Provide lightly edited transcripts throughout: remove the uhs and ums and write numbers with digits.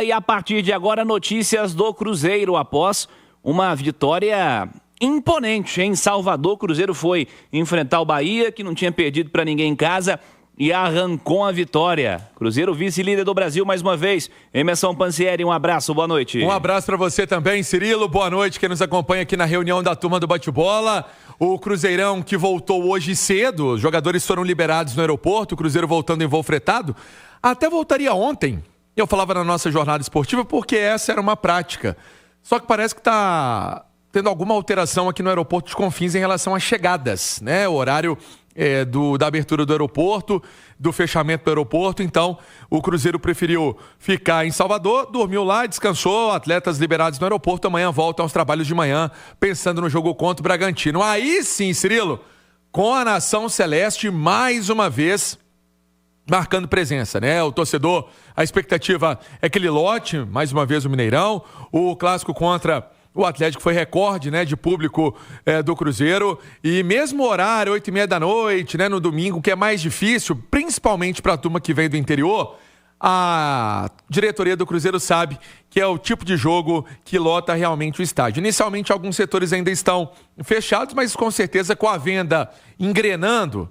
E a partir de agora, notícias do Cruzeiro após uma vitória imponente em Salvador. O Cruzeiro foi enfrentar o Bahia, que não tinha perdido para ninguém em casa, e arrancou a vitória. Cruzeiro vice-líder do Brasil mais uma vez. Emerson Pansieri, um abraço, boa noite. Um abraço para você também, Cirilo. Boa noite, quem nos acompanha aqui na reunião da turma do Bate-Bola. O Cruzeirão que voltou hoje cedo, os jogadores foram liberados no aeroporto, o Cruzeiro voltando em voo fretado. Até voltaria ontem. Eu falava na nossa jornada esportiva porque essa era uma prática. Só que parece que está tendo alguma alteração aqui no aeroporto de Confins em relação às chegadas, né? O horário da abertura do aeroporto, do fechamento do aeroporto. Então, o Cruzeiro preferiu ficar em Salvador, dormiu lá, descansou, atletas liberados no aeroporto. Amanhã voltam aos trabalhos de manhã, pensando no jogo contra o Bragantino. Aí sim, Cirilo, com a Nação Celeste, mais uma vez marcando presença, né? O torcedor, a expectativa é que ele lote, mais uma vez o Mineirão. O clássico contra o Atlético foi recorde, né, de público do Cruzeiro. E mesmo o horário, 8h30 da noite, né, no domingo, que é mais difícil, principalmente para a turma que vem do interior, a diretoria do Cruzeiro sabe que é o tipo de jogo que lota realmente o estádio. Inicialmente, alguns setores ainda estão fechados, mas com certeza com a venda engrenando,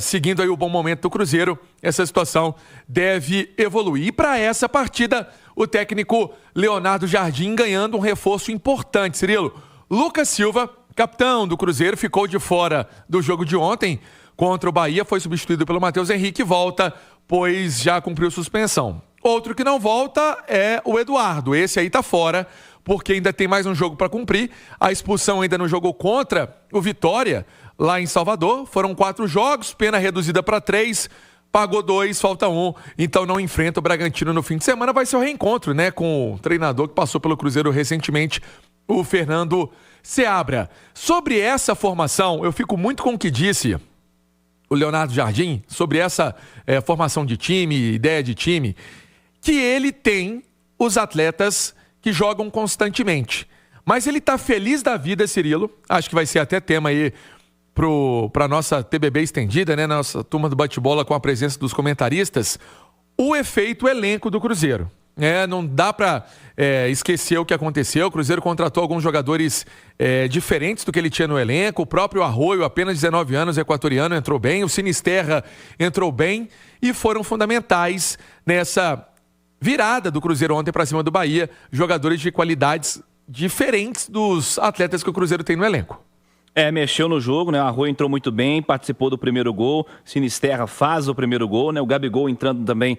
seguindo aí o bom momento do Cruzeiro, essa situação deve evoluir. E para essa partida, o técnico Leonardo Jardim ganhando um reforço importante, Cirilo. Lucas Silva, capitão do Cruzeiro, ficou de fora do jogo de ontem contra o Bahia, foi substituído pelo Matheus Henrique, volta, pois já cumpriu suspensão. Outro que não volta é o Eduardo, esse aí tá fora, porque ainda tem mais um jogo para cumprir. A expulsão ainda no jogo contra o Vitória, lá em Salvador. Foram 4 jogos, pena reduzida para 3, pagou 2, falta 1. Então não enfrenta o Bragantino no fim de semana. Vai ser o reencontro, né, com o treinador que passou pelo Cruzeiro recentemente, o Fernando Seabra. Sobre essa formação, eu fico muito com o que disse o Leonardo Jardim, sobre essa formação de time, ideia de time, que ele tem os atletas que jogam constantemente. Mas ele tá feliz da vida, Cirilo. Acho que vai ser até tema aí para nossa TBB estendida, né? Nossa turma do bate-bola com a presença dos comentaristas. O efeito elenco do Cruzeiro. Não dá para esquecer o que aconteceu. O Cruzeiro contratou alguns jogadores diferentes do que ele tinha no elenco. O próprio Arroio, apenas 19 anos, equatoriano, entrou bem. O Sinisterra entrou bem e foram fundamentais nessa virada do Cruzeiro ontem para cima do Bahia. Jogadores de qualidades diferentes dos atletas que o Cruzeiro tem no elenco. Mexeu no jogo, né? O Arroio entrou muito bem, participou do primeiro gol. Sinisterra faz o primeiro gol, né? O Gabigol entrando também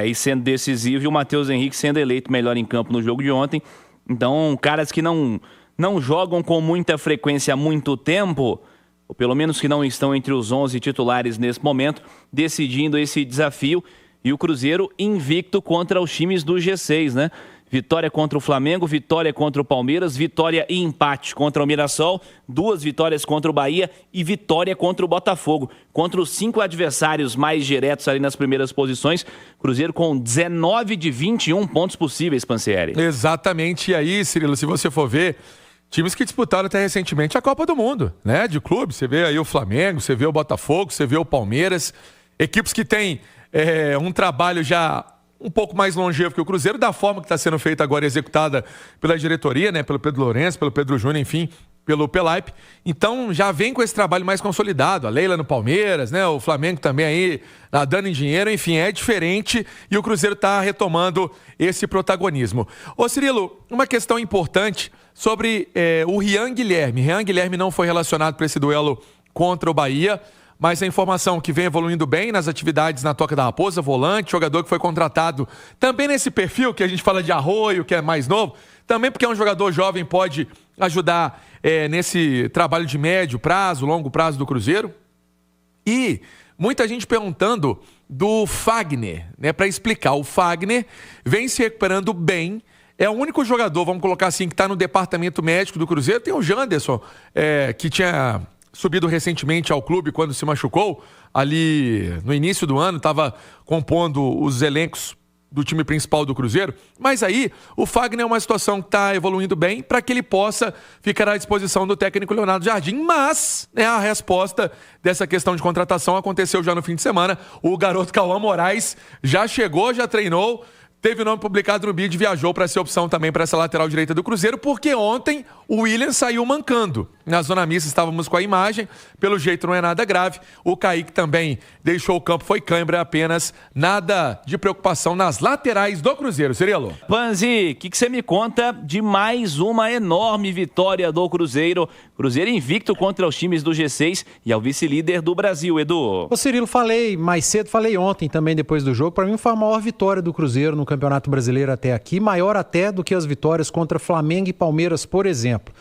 e sendo decisivo. E o Matheus Henrique sendo eleito melhor em campo no jogo de ontem. Então, caras que não jogam com muita frequência há muito tempo, ou pelo menos que não estão entre os 11 titulares nesse momento, decidindo esse desafio. E o Cruzeiro invicto contra os times do G6, né? Vitória contra o Flamengo, vitória contra o Palmeiras, vitória e empate contra o Mirassol, 2 vitórias contra o Bahia e vitória contra o Botafogo. Contra os 5 adversários mais diretos ali nas primeiras posições, Cruzeiro com 19 de 21 pontos possíveis, Pansieri. Exatamente. E aí, Cirilo, se você for ver, times que disputaram até recentemente a Copa do Mundo, né? De clube, você vê aí o Flamengo, você vê o Botafogo, você vê o Palmeiras, equipes que têm um trabalho já um pouco mais longevo que o Cruzeiro, da forma que está sendo feita agora, executada pela diretoria, né? Pelo Pedro Lourenço, pelo Pedro Júnior, enfim, pelo Pelaipe. Então já vem com esse trabalho mais consolidado. A Leila no Palmeiras, né? O Flamengo também aí nadando em dinheiro, enfim, é diferente e o Cruzeiro está retomando esse protagonismo. Ô Cirilo, uma questão importante sobre o Rian Guilherme. Rian Guilherme não foi relacionado para esse duelo contra o Bahia, mas a informação que vem evoluindo bem nas atividades na Toca da Raposa, volante, jogador que foi contratado também nesse perfil que a gente fala de Arroio, que é mais novo, também porque é um jogador jovem, pode ajudar nesse trabalho de médio prazo, longo prazo do Cruzeiro. E muita gente perguntando do Fagner, né, para explicar. O Fagner vem se recuperando bem, é o único jogador, vamos colocar assim, que está no departamento médico do Cruzeiro. Tem o Janderson, que tinha subido recentemente ao clube quando se machucou, ali no início do ano, estava compondo os elencos do time principal do Cruzeiro. Mas aí, o Fagner é uma situação que está evoluindo bem para que ele possa ficar à disposição do técnico Leonardo Jardim. Mas a resposta dessa questão de contratação aconteceu já no fim de semana. O garoto Cauã Moraes já chegou, já treinou, teve o nome publicado no BID, viajou para ser opção também para essa lateral direita do Cruzeiro, porque ontem o William saiu mancando. Na zona mista estávamos com a imagem, pelo jeito não é nada grave. O Kaique também deixou o campo, foi cãibra apenas, nada de preocupação nas laterais do Cruzeiro. Cirilo. Panzi, o que você me conta de mais uma enorme vitória do Cruzeiro? Cruzeiro invicto contra os times do G6 e é o vice-líder do Brasil, Edu. Ô Cirilo, falei mais cedo, falei ontem também depois do jogo, para mim foi a maior vitória do Cruzeiro no Campeonato Brasileiro até aqui, maior até do que as vitórias contra Flamengo e Palmeiras, por exemplo.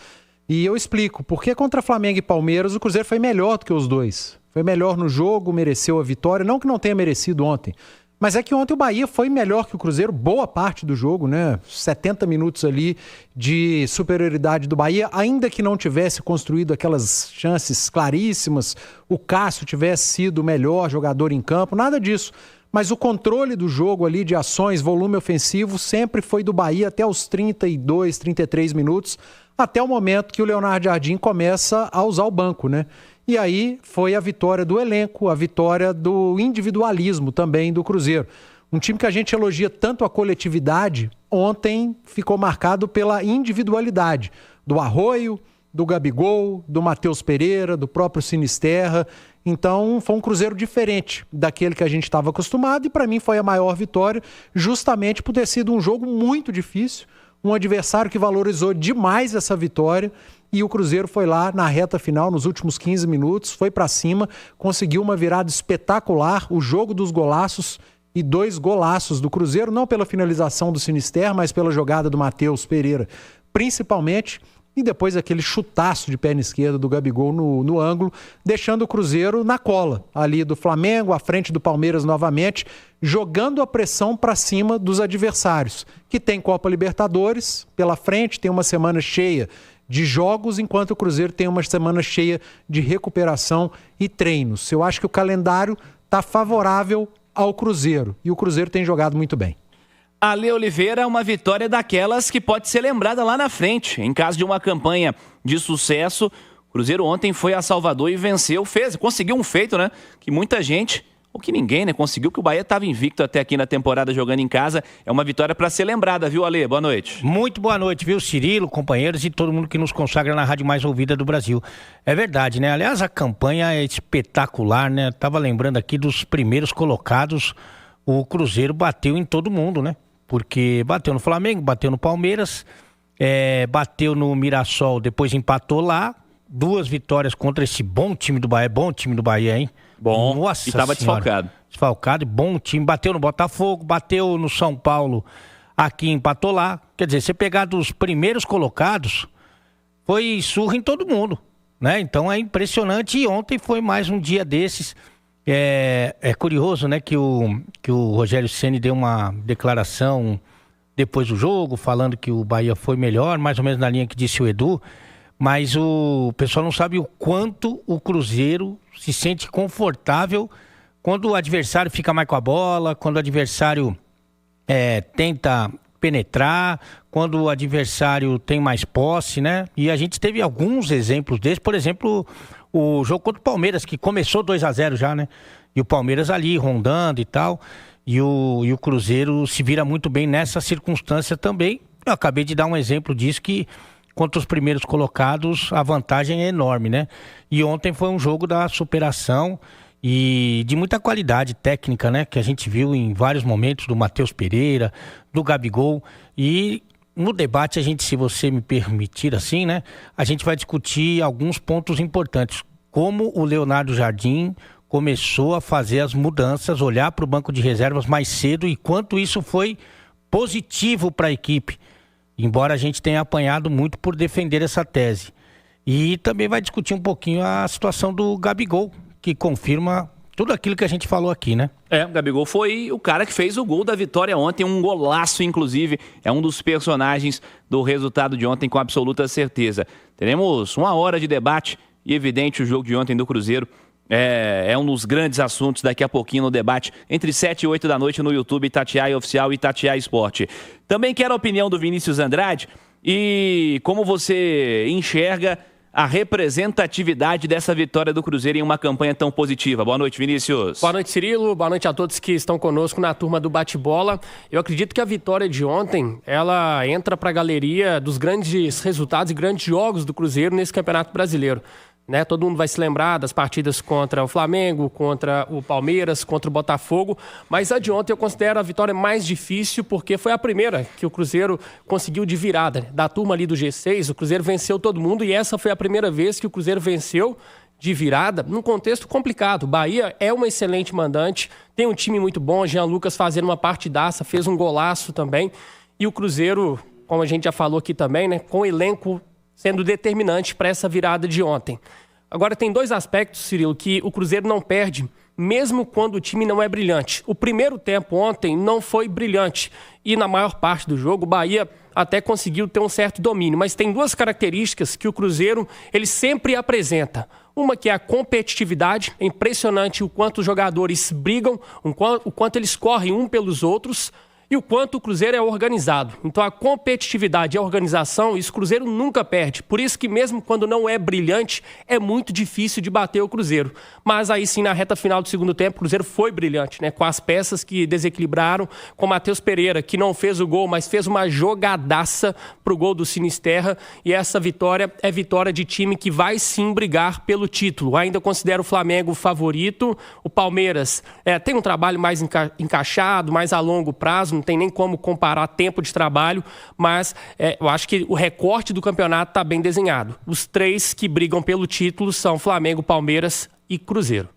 E eu explico, porque contra Flamengo e Palmeiras o Cruzeiro foi melhor do que os dois. Foi melhor no jogo, mereceu a vitória, não que não tenha merecido ontem, mas é que ontem o Bahia foi melhor que o Cruzeiro, boa parte do jogo, né? 70 minutos ali de superioridade do Bahia, ainda que não tivesse construído aquelas chances claríssimas, o Cássio tivesse sido o melhor jogador em campo, nada disso. Mas o controle do jogo ali, de ações, volume ofensivo, sempre foi do Bahia até os 32, 33 minutos, até o momento que o Leonardo Jardim começa a usar o banco, né? E aí foi a vitória do elenco, a vitória do individualismo também do Cruzeiro. Um time que a gente elogia tanto a coletividade, ontem ficou marcado pela individualidade do Arroio, do Gabigol, do Matheus Pereira, do próprio Sinisterra. Então foi um Cruzeiro diferente daquele que a gente estava acostumado e para mim foi a maior vitória, justamente por ter sido um jogo muito difícil, um adversário que valorizou demais essa vitória e o Cruzeiro foi lá na reta final, nos últimos 15 minutos, foi para cima, conseguiu uma virada espetacular, o jogo dos golaços e 2 golaços do Cruzeiro, não pela finalização do Sinisterra, mas pela jogada do Matheus Pereira, principalmente. E depois aquele chutaço de perna esquerda do Gabigol no ângulo, deixando o Cruzeiro na cola ali do Flamengo, à frente do Palmeiras novamente, jogando a pressão para cima dos adversários, que tem Copa Libertadores pela frente, tem uma semana cheia de jogos, enquanto o Cruzeiro tem uma semana cheia de recuperação e treinos. Eu acho que o calendário está favorável ao Cruzeiro e o Cruzeiro tem jogado muito bem. Ale Oliveira, uma vitória daquelas que pode ser lembrada lá na frente. Em caso de uma campanha de sucesso, o Cruzeiro ontem foi a Salvador e venceu, conseguiu um feito, né? Que muita gente, ou que ninguém, né? Conseguiu, que o Bahia estava invicto até aqui na temporada jogando em casa. É uma vitória para ser lembrada, viu, Ale? Boa noite. Muito boa noite, viu, Cirilo, companheiros e todo mundo que nos consagra na rádio mais ouvida do Brasil. É verdade, né? Aliás, a campanha é espetacular, né? Tava lembrando aqui dos primeiros colocados, o Cruzeiro bateu em todo mundo, né? Porque bateu no Flamengo, bateu no Palmeiras, bateu no Mirassol, depois empatou lá. 2 vitórias contra esse bom time do Bahia. Bom time do Bahia, hein? Bom, nossa, e tava desfalcado. Desfalcado, bom time. Bateu no Botafogo, bateu no São Paulo, aqui empatou lá. Quer dizer, você pegar dos primeiros colocados, foi surra em todo mundo, né? Então é impressionante e ontem foi mais um dia desses. É curioso, né, que o Rogério Ceni deu uma declaração depois do jogo, falando que o Bahia foi melhor, mais ou menos na linha que disse o Edu, mas o pessoal não sabe o quanto o Cruzeiro se sente confortável quando o adversário fica mais com a bola, quando o adversário tenta penetrar, quando o adversário tem mais posse, né? E a gente teve alguns exemplos desses, por exemplo, o jogo contra o Palmeiras, que começou 2-0 já, né? E o Palmeiras ali rondando e tal, e o Cruzeiro se vira muito bem nessa circunstância também. Eu acabei de dar um exemplo disso, que contra os primeiros colocados a vantagem é enorme, né? E ontem foi um jogo da superação e de muita qualidade técnica, né? Que a gente viu em vários momentos do Matheus Pereira, do Gabigol. E no debate a gente, se você me permitir assim, né? A gente vai discutir alguns pontos importantes. Como o Leonardo Jardim começou a fazer as mudanças, olhar para o banco de reservas mais cedo e quanto isso foi positivo para a equipe. Embora a gente tenha apanhado muito por defender essa tese. E também vai discutir um pouquinho a situação do Gabigol, que confirma tudo aquilo que a gente falou aqui, né? O Gabigol foi o cara que fez o gol da vitória ontem, um golaço, inclusive. É um dos personagens do resultado de ontem, com absoluta certeza. Teremos 1 hora de debate e, evidente, o jogo de ontem do Cruzeiro é um dos grandes assuntos daqui a pouquinho no debate, entre 7 e 8 da noite no YouTube, Itatiaia Oficial e Itatiaia Esporte. Também quero a opinião do Vinícius Andrade e como você enxerga a representatividade dessa vitória do Cruzeiro em uma campanha tão positiva. Boa noite, Vinícius. Boa noite, Cirilo. Boa noite a todos que estão conosco na turma do Bate-Bola. Eu acredito que a vitória de ontem, ela entra para a galeria dos grandes resultados e grandes jogos do Cruzeiro nesse Campeonato Brasileiro. Né? Todo mundo vai se lembrar das partidas contra o Flamengo, contra o Palmeiras, contra o Botafogo, mas a de ontem eu considero a vitória mais difícil porque foi a primeira que o Cruzeiro conseguiu de virada. Da turma ali do G6, o Cruzeiro venceu todo mundo e essa foi a primeira vez que o Cruzeiro venceu de virada num contexto complicado. O Bahia é uma excelente mandante, tem um time muito bom, Jean Lucas fazendo uma partidaça, fez um golaço também, e o Cruzeiro, como a gente já falou aqui também, né, com o elenco sendo determinante para essa virada de ontem. Agora, tem dois aspectos, Cirilo, que o Cruzeiro não perde, mesmo quando o time não é brilhante. O primeiro tempo ontem não foi brilhante e na maior parte do jogo o Bahia até conseguiu ter um certo domínio, mas tem duas características que o Cruzeiro ele sempre apresenta. Uma que é a competitividade, é impressionante o quanto os jogadores brigam, o quanto eles correm um pelos outros, e o quanto o Cruzeiro é organizado. Então a competitividade e a organização, isso o Cruzeiro nunca perde. Por isso que mesmo quando não é brilhante, é muito difícil de bater o Cruzeiro. Mas aí sim, na reta final do segundo tempo, o Cruzeiro foi brilhante, né? Com as peças que desequilibraram, com o Matheus Pereira, que não fez o gol, mas fez uma jogadaça pro gol do Sinisterra. E essa vitória é vitória de time que vai sim brigar pelo título. Ainda considero o Flamengo o favorito. O Palmeiras tem um trabalho mais encaixado, mais a longo prazo, não tem nem como comparar tempo de trabalho, mas eu acho que o recorte do campeonato está bem desenhado. Os três que brigam pelo título são Flamengo, Palmeiras e Cruzeiro.